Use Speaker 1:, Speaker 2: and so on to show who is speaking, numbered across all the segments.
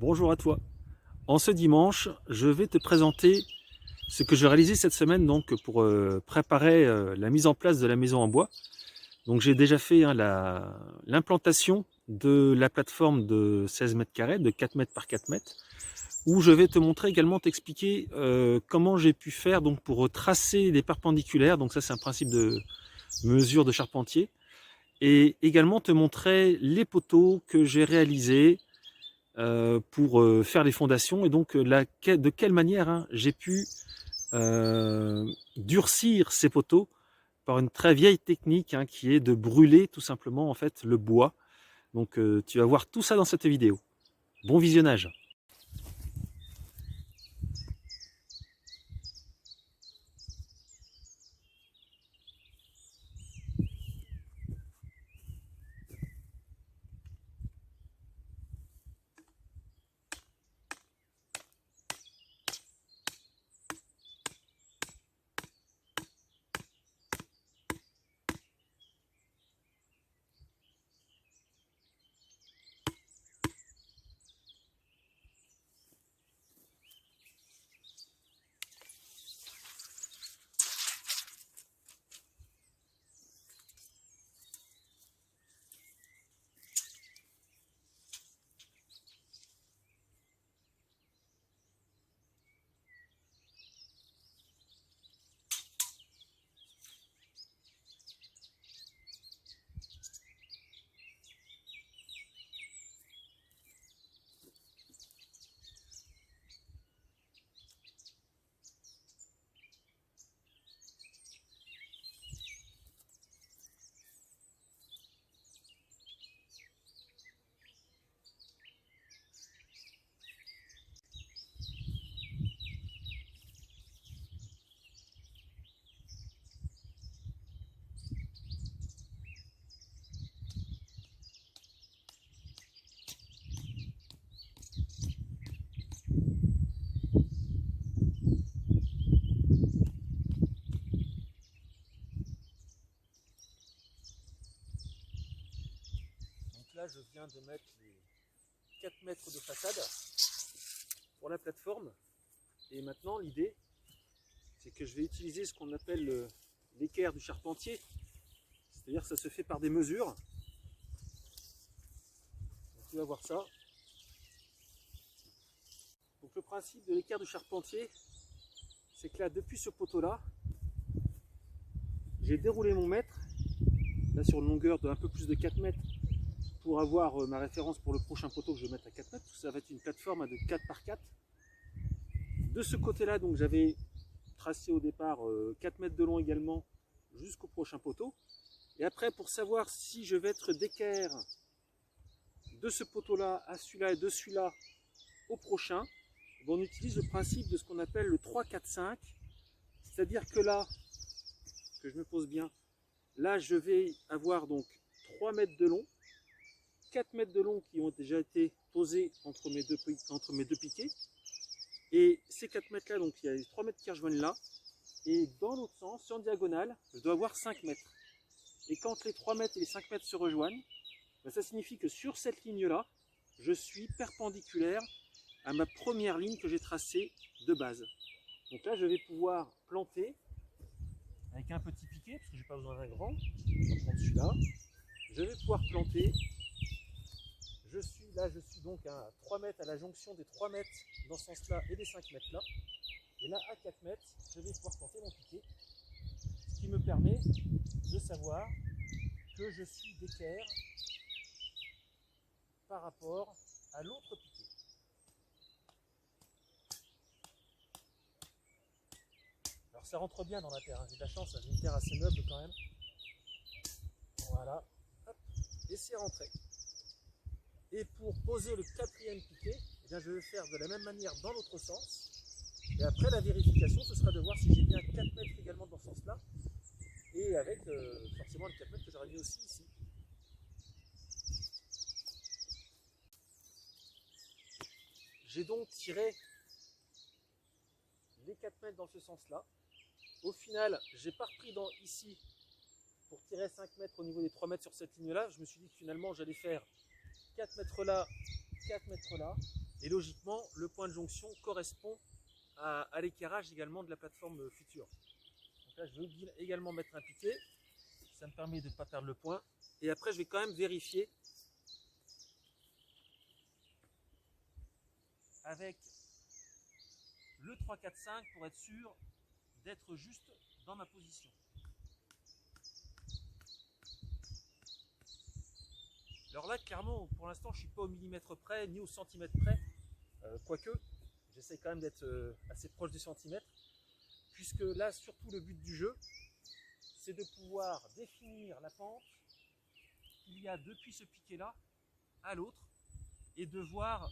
Speaker 1: Bonjour à toi. En ce dimanche, je vais te présenter ce que j'ai réalisé cette semaine donc pour préparer la mise en place de la maison en bois. Donc j'ai déjà fait l'implantation de la plateforme de 16 mètres carrés, de 4 mètres par 4 mètres, où je vais te montrer également, t'expliquer comment j'ai pu faire donc pour tracer des perpendiculaires. Donc ça c'est un principe de mesure de charpentier. Et également te montrer les poteaux que j'ai réalisés pour faire les fondations et donc de quelle manière j'ai pu durcir ces poteaux par une très vieille technique qui est de brûler tout simplement en fait le bois. Donc tu vas voir tout ça dans cette vidéo. Bon visionnage. Donc là je viens de mettre les 4 mètres de façade pour la plateforme et maintenant l'idée c'est que je vais utiliser ce qu'on appelle l'équerre du charpentier, c'est-à-dire que ça se fait par des mesures. Donc, tu vas voir ça. Donc le principe de l'équerre du charpentier, c'est que là, depuis ce poteau-là, j'ai déroulé mon mètre, là sur une longueur de un peu plus de 4 mètres, pour avoir ma référence pour le prochain poteau que je vais mettre à 4 mètres. Ça va être une plateforme de 4 par 4. De ce côté-là, donc j'avais tracé au départ 4 mètres de long également jusqu'au prochain poteau. Et après, pour savoir si je vais être d'équerre de ce poteau-là à celui-là et de celui-là au prochain, on utilise le principe de ce qu'on appelle le 3-4-5. C'est-à-dire que là, que je me pose bien, là je vais avoir donc 3 mètres de long, 4 mètres de long qui ont déjà été posés entre mes deux piquets. Et ces 4 mètres là, donc il y a les 3 mètres qui rejoignent là. Et dans l'autre sens, en diagonale, je dois avoir 5 mètres. Et quand les 3 mètres et les 5 mètres se rejoignent, ben ça signifie que sur cette ligne-là, je suis perpendiculaire à ma première ligne que j'ai tracée de base. Donc là, je vais pouvoir planter avec un petit piquet, parce que je n'ai pas besoin d'un grand. Je vais prendre celui-là. Je vais pouvoir planter. Je suis donc à 3 mètres à la jonction des 3 mètres dans ce sens-là et des 5 mètres là. Et là, à 4 mètres, je vais pouvoir planter mon piquet. Ce qui me permet de savoir que je suis d'équerre par rapport à l'autre piquet. Alors ça rentre bien dans la terre, j'ai de la chance, j'ai une terre assez meuble quand même. Voilà, hop, et c'est rentré. Et pour poser le quatrième piquet, eh bien, je vais faire de la même manière dans l'autre sens. Et après la vérification, ce sera de voir si j'ai bien 4 mètres également dans ce sens-là. Et avec forcément les 4 mètres que j'aurais mis aussi ici. J'ai donc tiré les 4 mètres dans ce sens-là. Au final, j'ai pas repris ici pour tirer 5 mètres au niveau des 3 mètres sur cette ligne-là. Je me suis dit que finalement, j'allais faire 4 mètres là, 4 mètres là. Et logiquement, le point de jonction correspond à l'équerrage également de la plateforme future. Donc là, je veux également mettre un piquet. Ça me permet de ne pas perdre le point. Et après, je vais quand même vérifier avec le 3, 4, 5 pour être sûr d'être juste dans ma position. Alors là, clairement, pour l'instant, je ne suis pas au millimètre près ni au centimètre près, quoique j'essaie quand même d'être assez proche du centimètre, puisque là, surtout le but du jeu, c'est de pouvoir définir la pente qu'il y a depuis ce piquet-là à l'autre, et de voir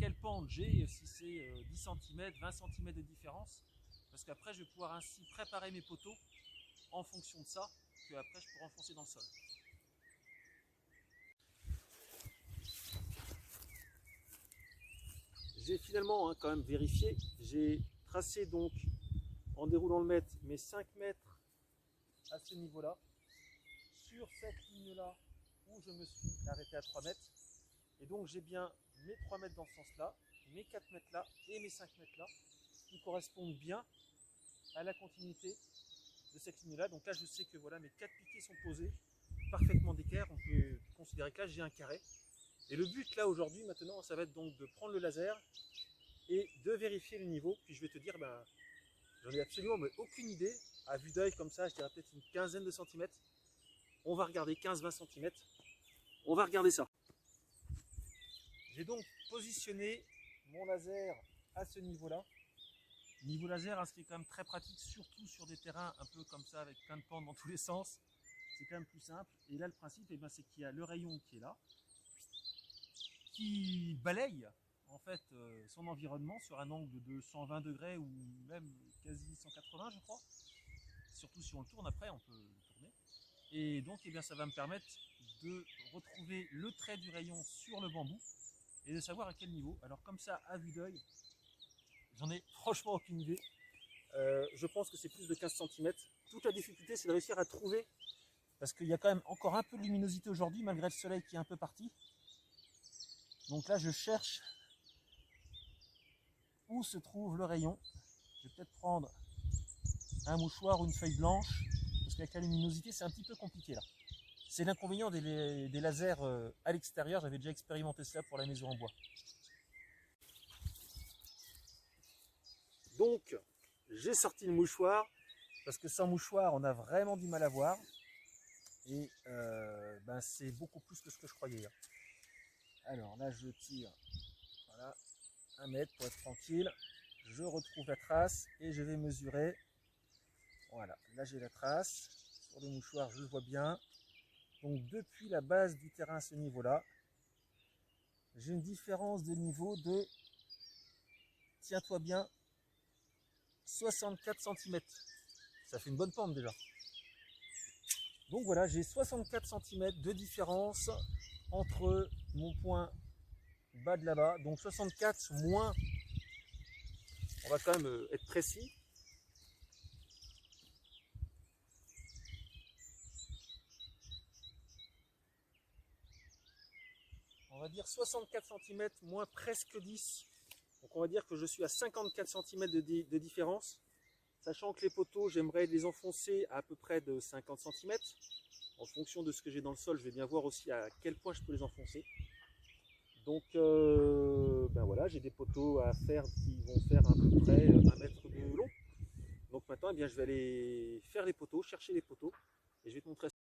Speaker 1: quelle pente j'ai, si c'est 10 cm, 20 cm de différence, parce qu'après je vais pouvoir ainsi préparer mes poteaux en fonction de ça, que après je pourrai enfoncer dans le sol. J'ai finalement quand même vérifié, j'ai tracé donc en déroulant le mètre mes 5 mètres à ce niveau-là, sur cette ligne-là où je me suis arrêté à 3 mètres. Et donc j'ai bien mes 3 mètres dans ce sens-là, mes 4 mètres là et mes 5 mètres là, qui correspondent bien à la continuité de cette ligne-là. Donc là je sais que voilà, mes 4 piquets sont posés parfaitement d'équerre. On peut considérer que là j'ai un carré. Et le but là aujourd'hui maintenant, ça va être donc de prendre le laser et de vérifier le niveau. Puis je vais te dire, j'en ai absolument mais aucune idée. À vue d'œil comme ça, je dirais peut-être une quinzaine de centimètres. On va regarder 15-20 cm. On va regarder ça. J'ai donc positionné mon laser à ce niveau-là. Niveau laser, ce qui est quand même très pratique, surtout sur des terrains un peu comme ça, avec plein de pentes dans tous les sens. C'est quand même plus simple. Et là, le principe, c'est qu'il y a le rayon qui est là, qui balaye en fait son environnement sur un angle de 120 degrés ou même quasi 180, je crois. Surtout si on le tourne après, on peut le tourner. Et donc, ça va me permettre de retrouver le trait du rayon sur le bambou et de savoir à quel niveau. Alors comme ça, à vue d'œil, j'en ai franchement aucune idée. Je pense que c'est plus de 15 cm. Toute la difficulté, c'est de réussir à trouver, parce qu'il y a quand même encore un peu de luminosité aujourd'hui, malgré le soleil qui est un peu parti. Donc là, je cherche où se trouve le rayon. Je vais peut-être prendre un mouchoir ou une feuille blanche, parce qu'avec la luminosité, c'est un petit peu compliqué là. C'est l'inconvénient des lasers à l'extérieur. J'avais déjà expérimenté cela pour la maison en bois. Donc, j'ai sorti le mouchoir, parce que sans mouchoir, on a vraiment du mal à voir. Et c'est beaucoup plus que ce que je croyais. Alors là, je tire, voilà, 1 mètre pour être tranquille. Je retrouve la trace et je vais mesurer. Voilà, là j'ai la trace. Sur le mouchoir, je le vois bien. Donc depuis la base du terrain à ce niveau-là, j'ai une différence de niveau de, tiens-toi bien, 64 cm. Ça fait une bonne pente déjà. Donc voilà, j'ai 64 cm de différence entre mon point bas de là-bas. Donc 64 moins, on va quand même être précis. On va dire 64 cm moins presque 10. Donc on va dire que je suis à 54 cm de différence. Sachant que les poteaux, j'aimerais les enfoncer à peu près de 50 cm. En fonction de ce que j'ai dans le sol, je vais bien voir aussi à quel point je peux les enfoncer. Donc voilà, j'ai des poteaux à faire qui vont faire à peu près 1 mètre de long. Donc maintenant, je vais aller faire les poteaux, chercher les poteaux, et je vais te montrer ça.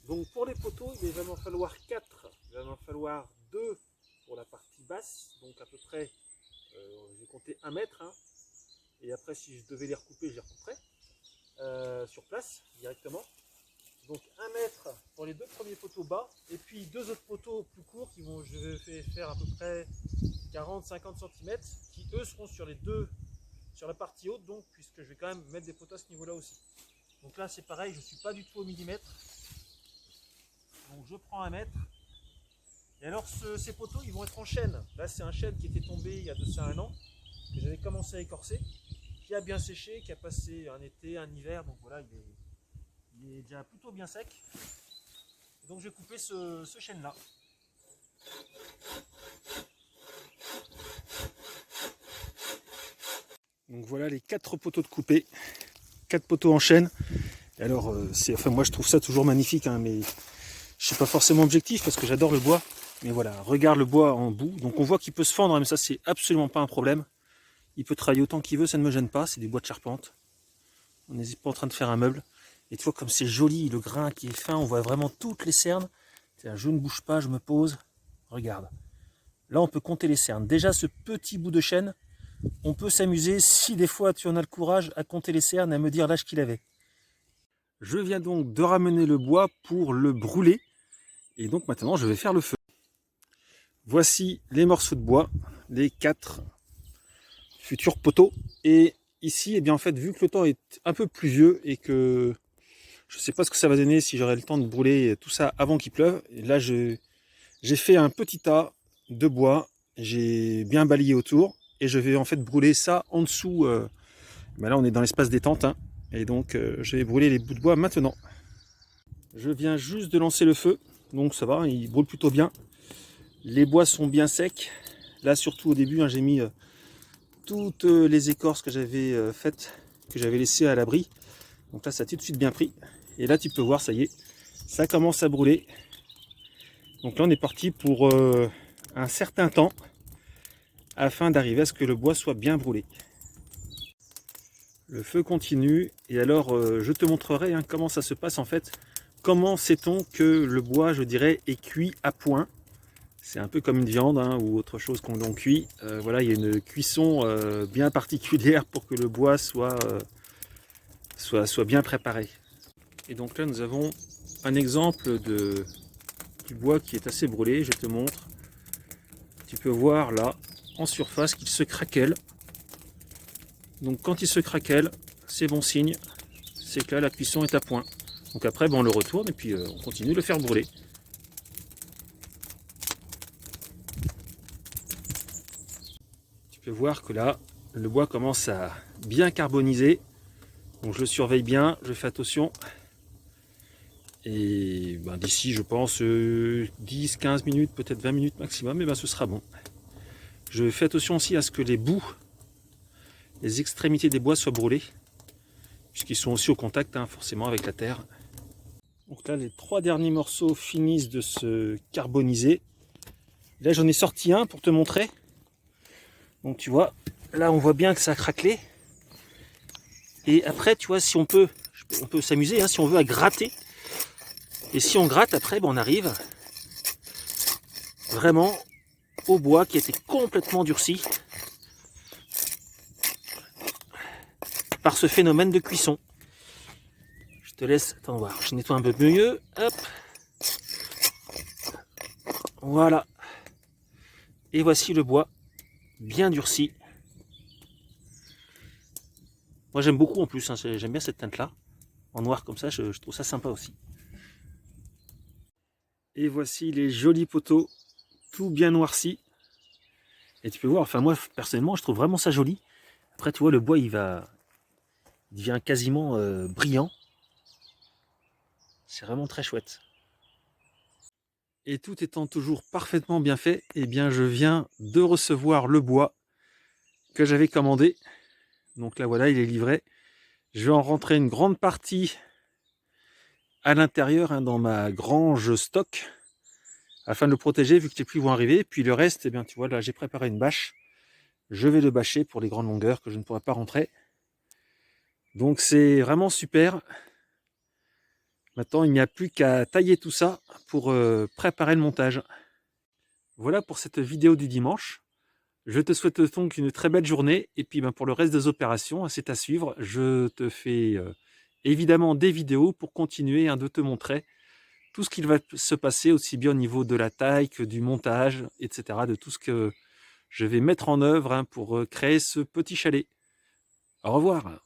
Speaker 1: Donc pour les poteaux, il va m'en falloir 4, il va m'en falloir 2 pour la partie basse, donc à peu près, je vais compter 1 mètre, hein. Et après si je devais les recouper, je les recouperais sur place directement. Donc 1 mètre pour les 2 premiers poteaux bas, et puis 2 autres poteaux plus courts qui vont, je vais faire à peu près 40-50 cm, qui eux seront sur les deux, sur la partie haute, donc puisque je vais quand même mettre des poteaux à ce niveau là aussi. Donc là c'est pareil, je ne suis pas du tout au millimètre. Donc je prends 1 mètre. Et alors ces poteaux, ils vont être en chêne. Là c'est un chêne qui était tombé il y a de ça 1 an, que j'avais commencé à écorcer, qui a bien séché, qui a passé un été, un hiver, donc voilà, il est déjà plutôt bien sec. Et donc je vais couper ce chêne là. Donc voilà les 4 poteaux de coupé, 4 poteaux en chaîne. Et alors, moi je trouve ça toujours magnifique, hein, mais je suis pas forcément objectif parce que j'adore le bois. Mais voilà, regarde le bois en bout. Donc on voit qu'il peut se fendre, hein, mais ça c'est absolument pas un problème. Il peut travailler autant qu'il veut, ça ne me gêne pas. C'est des bois de charpente. On n'est pas en train de faire un meuble. Et tu vois comme c'est joli, le grain qui est fin, on voit vraiment toutes les cernes. Je ne bouge pas, je me pose. Regarde. Là on peut compter les cernes. Déjà ce petit bout de chaîne, on peut s'amuser, si des fois tu en as le courage, à compter les cernes et à me dire l'âge qu'il avait. Je viens donc de ramener le bois pour le brûler. Et donc maintenant je vais faire le feu. Voici les morceaux de bois, les 4 futurs poteaux. Et ici, eh bien en fait, vu que le temps est un peu pluvieux et que je ne sais pas ce que ça va donner si j'aurai le temps de brûler tout ça avant qu'il pleuve. Et là, j'ai fait un petit tas de bois, j'ai bien balayé autour et je vais en fait brûler ça en dessous. Ben là, on est dans l'espace détente, hein, et donc je vais brûler les bouts de bois maintenant. Je viens juste de lancer le feu, donc ça va, il brûle plutôt bien. Les bois sont bien secs. Là, surtout au début, hein, j'ai mis toutes les écorces que j'avais faites, que j'avais laissées à l'abri. Donc là, ça a tout de suite bien pris. Et là, tu peux voir, ça y est, ça commence à brûler. Donc là, on est parti pour un certain temps afin d'arriver à ce que le bois soit bien brûlé. Le feu continue. Et alors, je te montrerai hein, comment ça se passe en fait. Comment sait-on que le bois, je dirais, est cuit à point? C'est un peu comme une viande hein, ou autre chose qu'on cuit. Voilà, il y a une cuisson bien particulière pour que le bois soit bien préparé. Et donc là, nous avons un exemple du bois qui est assez brûlé. Je te montre. Tu peux voir là, en surface, qu'il se craquelle. Donc quand il se craquelle, c'est bon signe. C'est que là, la cuisson est à point. Donc après, on le retourne et puis on continue de le faire brûler. Tu peux voir que là, le bois commence à bien carboniser. Donc je le surveille bien, je fais attention. Et d'ici, je pense, 10-15 minutes, peut-être 20 minutes maximum, et ce sera bon. Je fais attention aussi à ce que les bouts, les extrémités des bois soient brûlés, puisqu'ils sont aussi au contact, hein, forcément, avec la terre. Donc là, les 3 derniers morceaux finissent de se carboniser. Là, j'en ai sorti un pour te montrer. Donc tu vois, là on voit bien que ça a craquelé. Et après, tu vois, si on peut s'amuser, hein, si on veut, à gratter. Et si on gratte, après, on arrive vraiment au bois qui a été complètement durci par ce phénomène de cuisson. Je te laisse, attends voir, je nettoie un peu mieux. Hop. Voilà. Et voici le bois bien durci. Moi j'aime beaucoup en plus, hein, j'aime bien cette teinte là. En noir comme ça, je trouve ça sympa aussi. Et voici les jolis poteaux, tout bien noircis. Et tu peux voir, enfin moi personnellement je trouve vraiment ça joli. Après tu vois le bois il devient quasiment brillant. C'est vraiment très chouette. Et tout étant toujours parfaitement bien fait, eh bien je viens de recevoir le bois que j'avais commandé. Donc là voilà, il est livré. Je vais en rentrer une grande partie à l'intérieur, hein, dans ma grange stock, afin de le protéger vu que les pluies vont arriver. Puis le reste, eh bien tu vois là j'ai préparé une bâche. Je vais le bâcher pour les grandes longueurs que je ne pourrai pas rentrer. Donc c'est vraiment super. Maintenant, il n'y a plus qu'à tailler tout ça pour préparer le montage. Voilà pour cette vidéo du dimanche. Je te souhaite donc une très belle journée. Et puis pour le reste des opérations, c'est à suivre. Je te fais évidemment des vidéos pour continuer de te montrer tout ce qu'il va se passer, aussi bien au niveau de la taille que du montage, etc. De tout ce que je vais mettre en œuvre pour créer ce petit chalet. Au revoir.